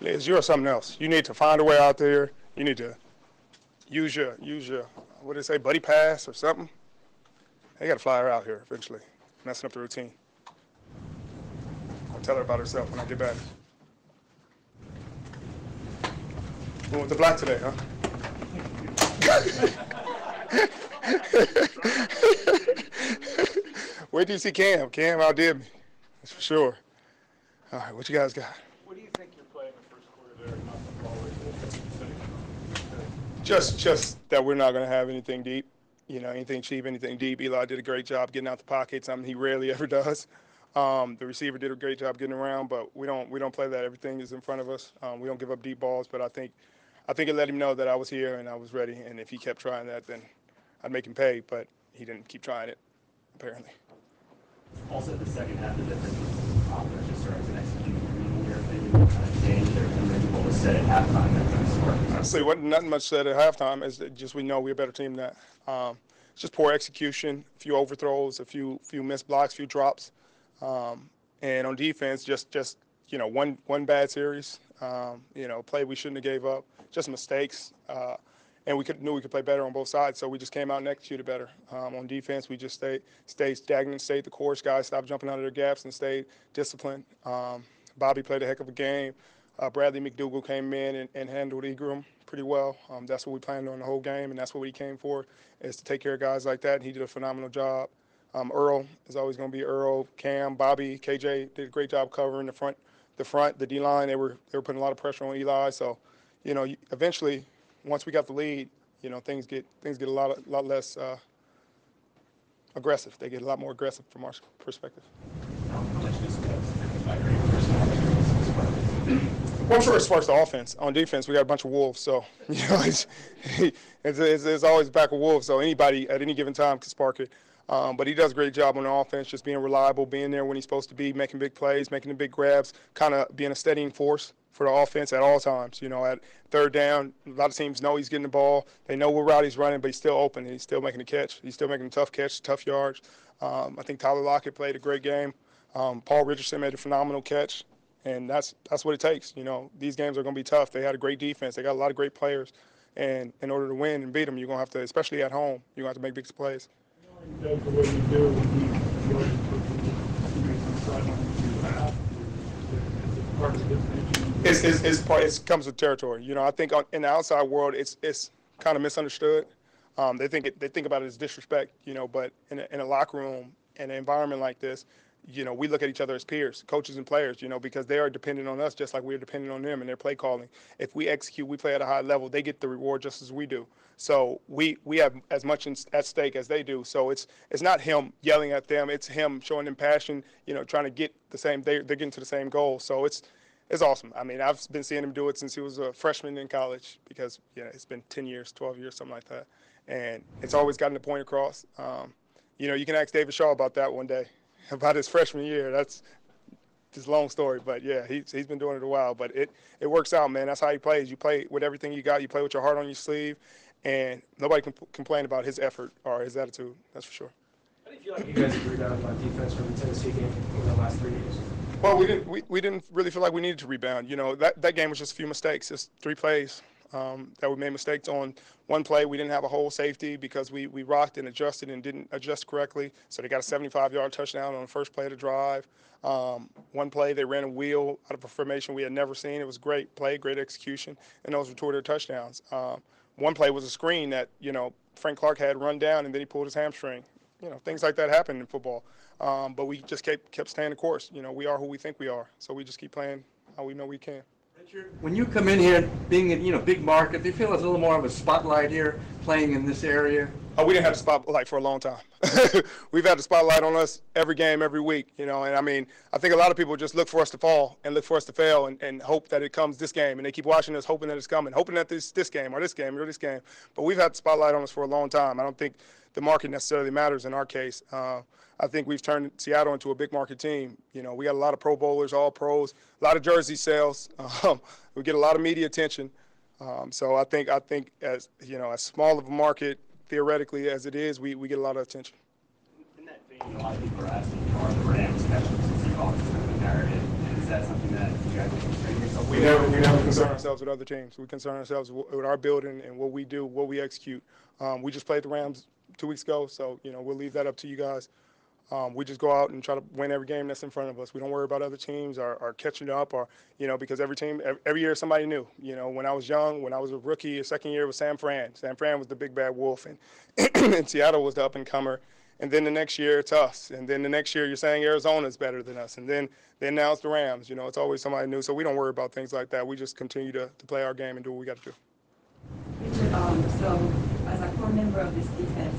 Liz, you're something else. You need to find a way out there. You need to use your what do they say, buddy pass or something. They got to fly her out here eventually, messing up the routine. I'll tell her about herself when I get back. We went to black today, huh? Where do you see Cam? Cam outdid me, that's for sure. All right, what you guys got? What do you think you're playing the first quarter there? Not the ball Just that we're not going to have anything deep, anything cheap, anything deep. Eli did a great job getting out the pocket, something he rarely ever does. The receiver did a great job getting around, but we don't play that. Everything is in front of us. We don't give up deep balls, but I think it let him know that I was here and I was ready. And if he kept trying that, then I'd make him pay. But he didn't keep trying it, apparently. Also, the second half, the difference offense just started to execute. In your opinion, what kind of changed or what was said at halftime that kind of sparked? Honestly, wasn't nothing much said at halftime. It's just we know we're a better team than that. It's just poor execution, a few overthrows, a few missed blocks, a few drops. And on defense, just one bad series, play we shouldn't have gave up, just mistakes. And we knew we could play better on both sides, so we just came out and executed better. On defense, we just stayed stagnant, stayed the course. Guys stopped jumping out of their gaps and stayed disciplined. Bobby played a heck of a game. Bradley McDougal came in and handled Ingram pretty well. That's what we planned on the whole game, and that's what he came for, is to take care of guys like that, and he did a phenomenal job. Earl is always going to be Earl. Cam, Bobby, KJ did a great job covering the front, the D-line. They were putting a lot of pressure on Eli. So, eventually, once we got the lead, things get a lot less aggressive. They get a lot more aggressive from our perspective. Well, I'm sure it sparks the offense. On defense, we got a bunch of wolves, so it's always back of wolves. So anybody at any given time can spark it. But he does a great job on the offense, just being reliable, being there when he's supposed to be, making big plays, making the big grabs, kind of being a steadying force for the offense at all times. At third down, a lot of teams know he's getting the ball. They know what route he's running, but he's still open, and he's still making a catch. He's still making a tough catch, tough yards. I think Tyler Lockett played a great game. Paul Richardson made a phenomenal catch, and that's what it takes. These games are going to be tough. They had a great defense. They got a lot of great players, and in order to win and beat them, you're going to have to, especially at home, you're going to have to make big plays. The way you do it comes with territory. I think in the outside world, it's kind of misunderstood. They think about it as disrespect. But in a locker room, in an environment like this, we look at each other as peers, coaches and players, because they are dependent on us just like we're dependent on them and their play calling. If we execute, we play at a high level, they get the reward just as we do. So we have as much at stake as they do. So it's not him yelling at them. It's him showing them passion, trying to get the same, they're getting to the same goal. So it's awesome. I mean, I've been seeing him do it since he was a freshman in college because, it's been 10 years, 12 years, something like that. And it's always gotten the point across. You can ask David Shaw about that one day. About his freshman year, that's just a long story, but yeah, he's been doing it a while. But it works out, man. That's how he plays. You play with everything you got. You play with your heart on your sleeve, and nobody can complain about his effort or his attitude. That's for sure. How do you feel like you guys have rebounded on defense from the Tennessee game over the last 3 games? Well, we didn't really feel like we needed to rebound. That game was just a few mistakes, just 3 plays. That we made mistakes on. One play, we didn't have a whole safety because we rocked and adjusted and didn't adjust correctly. So they got a 75-yard touchdown on the first play of the drive. One play, they ran a wheel out of a formation we had never seen. It was a great play, great execution, and those were 2 of their touchdowns. One play was a screen that, Frank Clark had run down, and then he pulled his hamstring. Things like that happen in football. But we just kept staying the course. We are who we think we are. So we just keep playing how we know we can. Richard, when you come in here, being in big market, do you feel there's a little more of a spotlight here, playing in this area? Oh, we didn't have the spotlight for a long time. We've had the spotlight on us every game, every week, and I mean, I think a lot of people just look for us to fall and look for us to fail and hope that it comes this game, and they keep watching us hoping that it's coming, hoping that this game or this game or this game. But we've had the spotlight on us for a long time. I don't think the market necessarily matters in our case. I think we've turned Seattle into a big market team. We got a lot of Pro Bowlers, all pros, a lot of jersey sales. We get a lot of media attention. So I think as as small of a market theoretically as it is, we get a lot of attention. In that vein, a lot of people are asking, are the Rams catching call this kind of narrative? And is that something that you guys are concerning yourself We with? never concern ourselves with other teams. We concern ourselves with our building and what we do, what we execute. We just played the Rams 2 weeks ago, so we'll leave that up to you guys. We just go out and try to win every game that's in front of us. We don't worry about other teams or catching up or because every team every year is somebody new. When I was young, when I was a rookie, a second year was San Fran. San Fran was the big bad wolf, and and Seattle was the up and comer. And then the next year it's us. And then the next year you're saying Arizona's better than us. And then now it's the Rams. It's always somebody new. So we don't worry about things like that. We just continue to play our game and do what we got to do. Richard, so as a core member of this defense,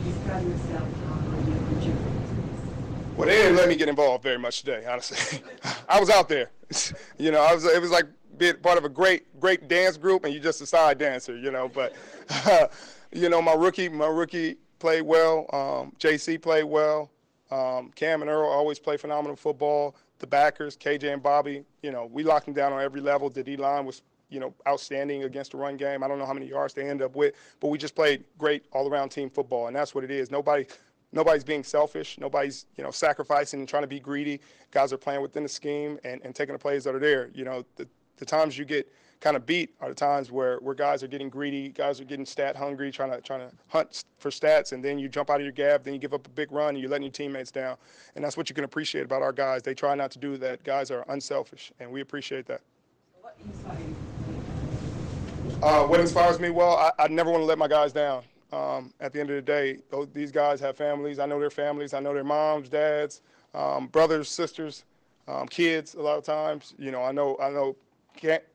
describe yourself how you contribute to this. Well, they didn't let me get involved very much today, honestly. I was out there. It was like being part of a great dance group, and you're just a side dancer, But, my rookie played well. JC played well. Cam and Earl always play phenomenal football. The backers, KJ and Bobby, we locked them down on every level. The D-line was, outstanding against the run game. I don't know how many yards they end up with, but we just played great all-around team football, and that's what it is. Nobody's being selfish. Nobody's, sacrificing and trying to be greedy. Guys are playing within the scheme and taking the plays that are there. The times you get kind of beat are the times where guys are getting greedy, guys are getting stat hungry, trying to hunt for stats, and then you jump out of your gap, then you give up a big run, and you're letting your teammates down. And that's what you can appreciate about our guys. They try not to do that. Guys are unselfish, and we appreciate that. What inspires you? What inspires me? Well, I never want to let my guys down. At the end of the day, these guys have families. I know their families. I know their moms, dads, brothers, sisters, kids. A lot of times, I know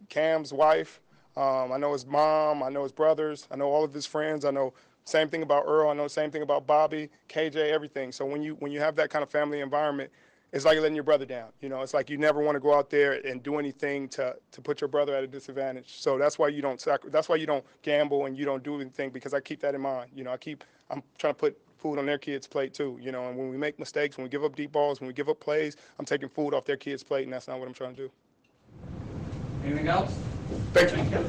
Cam's wife. I know his mom. I know his brothers. I know all of his friends. I know same thing about Earl. I know the same thing about Bobby, KJ, everything. So when you have that kind of family environment, it's like you're letting your brother down. It's like you never want to go out there and do anything to put your brother at a disadvantage. So that's why you don't that's why you don't gamble and you don't do anything, because I keep that in mind. I'm trying to put food on their kids' plate too. And when we make mistakes, when we give up deep balls, when we give up plays, I'm taking food off their kids' plate, and that's not what I'm trying to do. Anything else? Thank you.